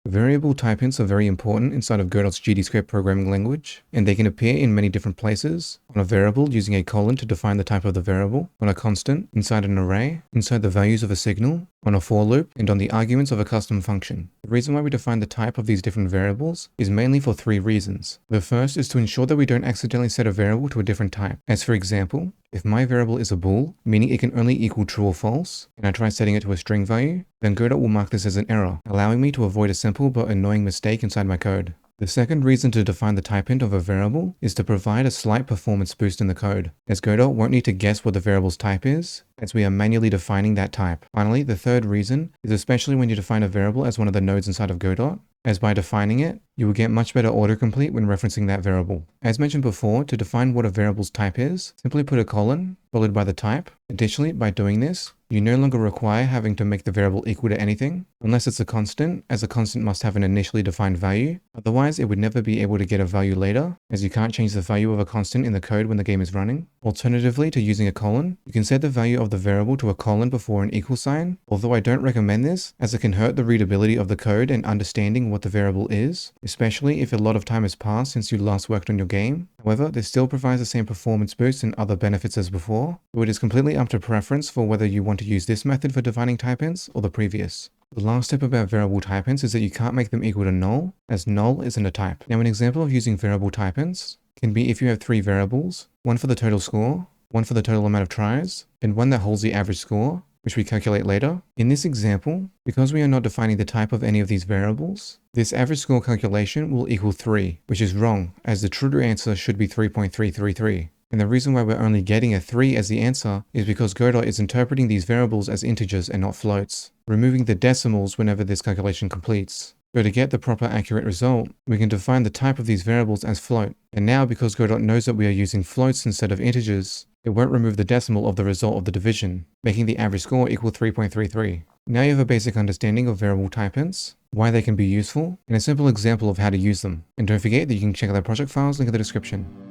Variable type-ins are very important inside of Godot's GDScript programming language, and they can appear in many different places: on a variable using a colon to define the type of the variable, on a constant, inside an array, inside the values of a signal, on a for loop, and on the arguments of a custom function. The reason why we define the type of these different variables is mainly for three reasons. The first is to ensure that we don't accidentally set a variable to a different type. As for example, if my variable is a bool, meaning it can only equal true or false, and I try setting it to a string value, then Godot will mark this as an error, allowing me to avoid a simple but annoying mistake inside my code. The second reason to define the type-int of a variable is to provide a slight performance boost in the code, as Godot won't need to guess what the variable's type is, as we are manually defining that type. Finally, the third reason is especially when you define a variable as one of the nodes inside of Godot, as by defining it, you will get much better autocomplete when referencing that variable. As mentioned before, to define what a variable's type is, simply put a colon, followed by the type. Additionally, by doing this, you no longer require having to make the variable equal to anything, unless it's a constant, as a constant must have an initially defined value. Otherwise, it would never be able to get a value later, as you can't change the value of a constant in the code when the game is running. Alternatively to using a colon, you can set the value of the variable to a colon before an equal sign, although I don't recommend this, as it can hurt the readability of the code and understanding what the variable is, especially if a lot of time has passed since you last worked on your game. However, this still provides the same performance boost and other benefits as before, so it is completely up to preference for whether you want to use this method for defining type-ins or the previous. The last tip about variable type-ins is that you can't make them equal to null, as null isn't a type. Now, an example of using variable type-ins can be if you have three variables, one for the total score, one for the total amount of tries, and one that holds the average score, which we calculate later. In this example, because we are not defining the type of any of these variables, this average score calculation will equal 3, which is wrong, as the true answer should be 3.333. And the reason why we're only getting a 3 as the answer is because Godot is interpreting these variables as integers and not floats, removing the decimals whenever this calculation completes. So to get the proper accurate result, we can define the type of these variables as float. And now, because Godot knows that we are using floats instead of integers, it won't remove the decimal of the result of the division, making the average score equal 3.33. Now you have a basic understanding of variable type-ins, why they can be useful, and a simple example of how to use them. And don't forget that you can check out their project files, link in the description.